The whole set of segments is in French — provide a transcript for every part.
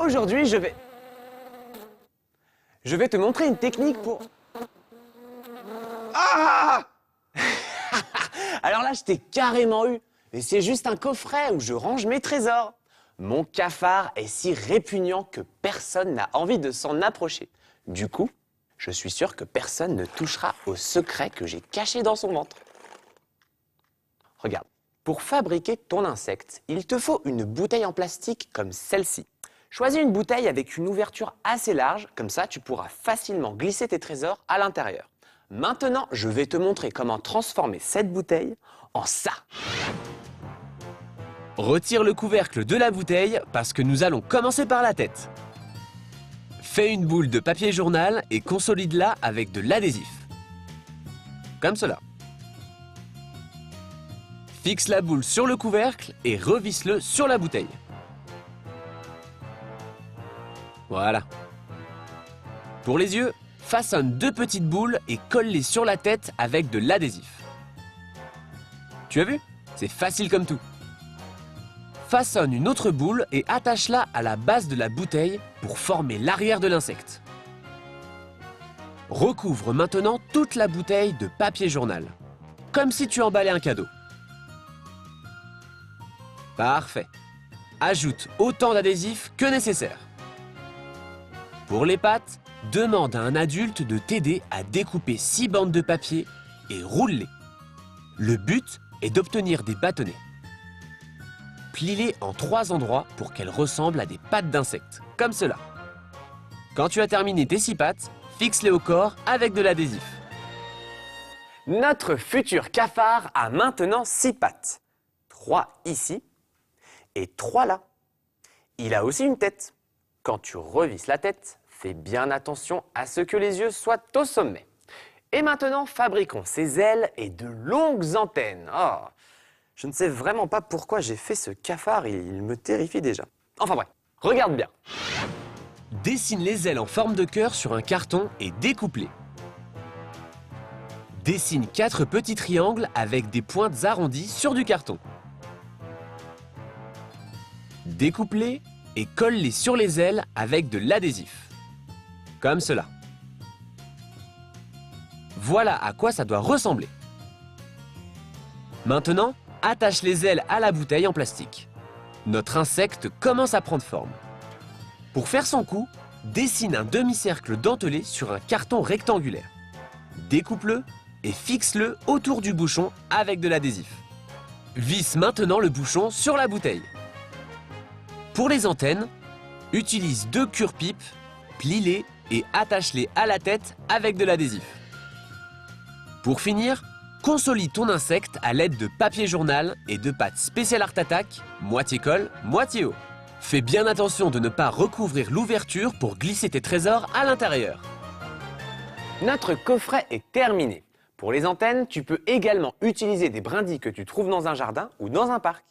Aujourd'hui, je vais te montrer une technique pour... Ah! Alors là, je t'ai carrément eu. Mais c'est juste un coffret où je range mes trésors. Mon cafard est si répugnant que personne n'a envie de s'en approcher. Du coup, je suis sûr que personne ne touchera au secret que j'ai caché dans son ventre. Regarde, pour fabriquer ton insecte, il te faut une bouteille en plastique comme celle-ci. Choisis une bouteille avec une ouverture assez large, comme ça tu pourras facilement glisser tes trésors à l'intérieur. Maintenant, je vais te montrer comment transformer cette bouteille en ça. Retire le couvercle de la bouteille parce que nous allons commencer par la tête. Fais une boule de papier journal et consolide-la avec de l'adhésif. Comme cela. Fixe la boule sur le couvercle et revisse-le sur la bouteille. Voilà. Pour les yeux, façonne 2 petites boules et colle-les sur la tête avec de l'adhésif. Tu as vu? C'est facile comme tout. Façonne une autre boule et attache-la à la base de la bouteille pour former l'arrière de l'insecte. Recouvre maintenant toute la bouteille de papier journal, comme si tu emballais un cadeau. Parfait. Ajoute autant d'adhésif que nécessaire. Pour les pattes, demande à un adulte de t'aider à découper 6 bandes de papier et roule-les. Le but est d'obtenir des bâtonnets. Plie-les en 3 endroits pour qu'elles ressemblent à des pattes d'insectes, comme cela. Quand tu as terminé tes 6 pattes, fixe-les au corps avec de l'adhésif. Notre futur cafard a maintenant 6 pattes. 3 ici et 3 là. Il a aussi une tête. Quand tu revisses la tête, fais bien attention à ce que les yeux soient au sommet. Et maintenant, fabriquons ses ailes et de longues antennes. Oh, je ne sais vraiment pas pourquoi j'ai fait ce cafard, il me terrifie déjà. Enfin bref, regarde bien. Dessine les ailes en forme de cœur sur un carton et découpe-les. Dessine 4 petits triangles avec des pointes arrondies sur du carton. Découpe-les et colle-les sur les ailes avec de l'adhésif. Comme cela. Voilà à quoi ça doit ressembler. Maintenant, attache les ailes à la bouteille en plastique. Notre insecte commence à prendre forme. Pour faire son cou, dessine un demi-cercle dentelé sur un carton rectangulaire. Découpe-le et fixe-le autour du bouchon avec de l'adhésif. Visse maintenant le bouchon sur la bouteille. Pour les antennes, utilise 2 cure-pipes, plie-les et attache-les à la tête avec de l'adhésif. Pour finir, consolide ton insecte à l'aide de papier journal et de pâte spéciale Art Attack, moitié colle, moitié eau. Fais bien attention de ne pas recouvrir l'ouverture pour glisser tes trésors à l'intérieur. Notre coffret est terminé. Pour les antennes, tu peux également utiliser des brindilles que tu trouves dans un jardin ou dans un parc.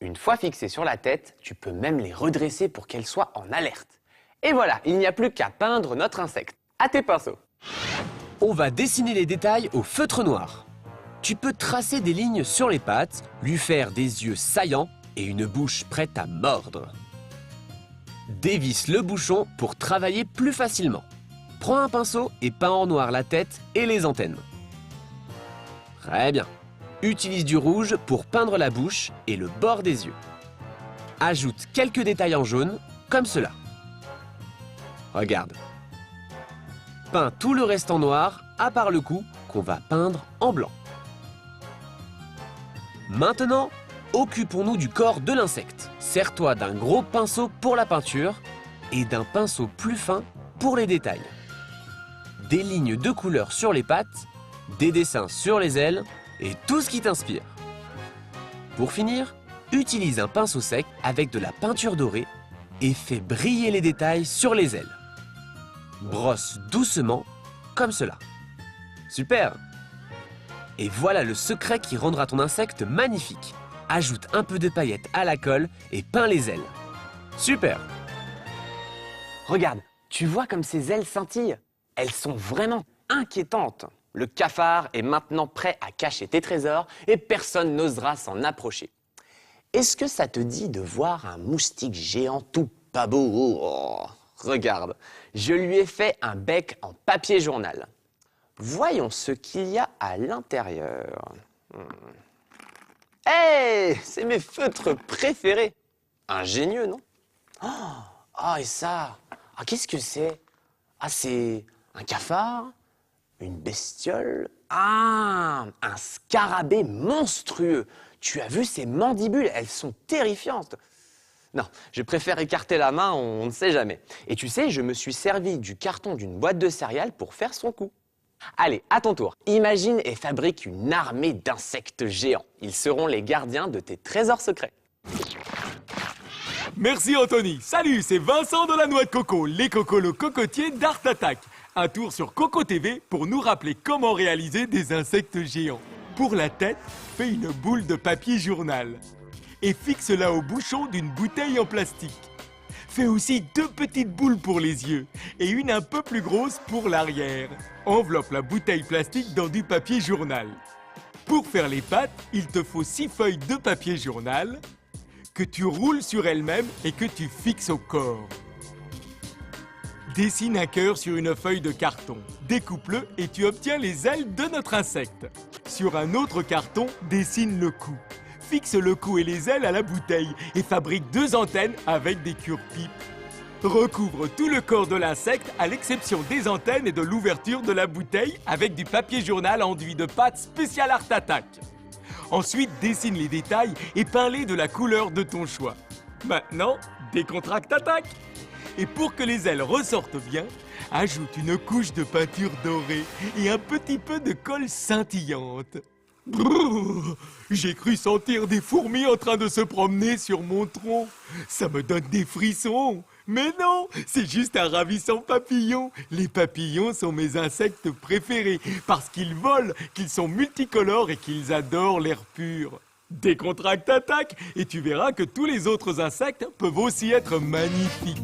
Une fois fixées sur la tête, tu peux même les redresser pour qu'elles soient en alerte. Et voilà, il n'y a plus qu'à peindre notre insecte. À tes pinceaux. On va dessiner les détails au feutre noir. Tu peux tracer des lignes sur les pattes, lui faire des yeux saillants et une bouche prête à mordre. Dévisse le bouchon pour travailler plus facilement. Prends un pinceau et peins en noir la tête et les antennes. Très bien. Utilise du rouge pour peindre la bouche et le bord des yeux. Ajoute quelques détails en jaune, comme cela. Regarde. Peins tout le reste en noir, à part le cou, qu'on va peindre en blanc. Maintenant, occupons-nous du corps de l'insecte. Sers-toi d'un gros pinceau pour la peinture et d'un pinceau plus fin pour les détails. Des lignes de couleur sur les pattes, des dessins sur les ailes et tout ce qui t'inspire. Pour finir, utilise un pinceau sec avec de la peinture dorée et fais briller les détails sur les ailes. Brosse doucement, comme cela. Super! Et voilà le secret qui rendra ton insecte magnifique. Ajoute un peu de paillettes à la colle et peins les ailes. Super! Regarde, tu vois comme ces ailes scintillent? Elles sont vraiment inquiétantes. Le cafard est maintenant prêt à cacher tes trésors et personne n'osera s'en approcher. Est-ce que ça te dit de voir un moustique géant tout pas beau. Oh, regarde, je lui ai fait un bec en papier journal. Voyons ce qu'il y a à l'intérieur. Hey, c'est mes feutres préférés. Ingénieux, non? Ah, et ça? Ah, qu'est-ce que c'est? Ah, c'est un cafard? Une bestiole? Ah, un scarabée monstrueux. Tu as vu ces mandibules? Elles sont terrifiantes. Non, je préfère écarter la main, on ne sait jamais. Et tu sais, je me suis servi du carton d'une boîte de céréales pour faire son cou. Allez, à ton tour. Imagine et fabrique une armée d'insectes géants. Ils seront les gardiens de tes trésors secrets. Merci Anthony. Salut, c'est Vincent de la Noix de Coco, les cocolos cocotiers d'Art Attack. Un tour sur Coco TV pour nous rappeler comment réaliser des insectes géants. Pour la tête, fais une boule de papier journal et fixe-la au bouchon d'une bouteille en plastique. Fais aussi 2 petites boules pour les yeux et une un peu plus grosse pour l'arrière. Enveloppe la bouteille plastique dans du papier journal. Pour faire les pattes, il te faut 6 feuilles de papier journal que tu roules sur elles-mêmes et que tu fixes au corps. Dessine un cœur sur une feuille de carton. Découpe-le et tu obtiens les ailes de notre insecte. Sur un autre carton, dessine le cou. Fixe le cou et les ailes à la bouteille et fabrique 2 antennes avec des cure-pipes. Recouvre tout le corps de l'insecte à l'exception des antennes et de l'ouverture de la bouteille avec du papier journal enduit de pâte spéciale Art Attack. Ensuite, dessine les détails et peins-les de la couleur de ton choix. Maintenant, décontracte Attack. Et pour que les ailes ressortent bien, ajoute une couche de peinture dorée et un petit peu de colle scintillante. Brrr, j'ai cru sentir des fourmis en train de se promener sur mon tronc. Ça me donne des frissons. Mais non, c'est juste un ravissant papillon. Les papillons sont mes insectes préférés parce qu'ils volent, qu'ils sont multicolores et qu'ils adorent l'air pur. Décontracte Attack et tu verras que tous les autres insectes peuvent aussi être magnifiques.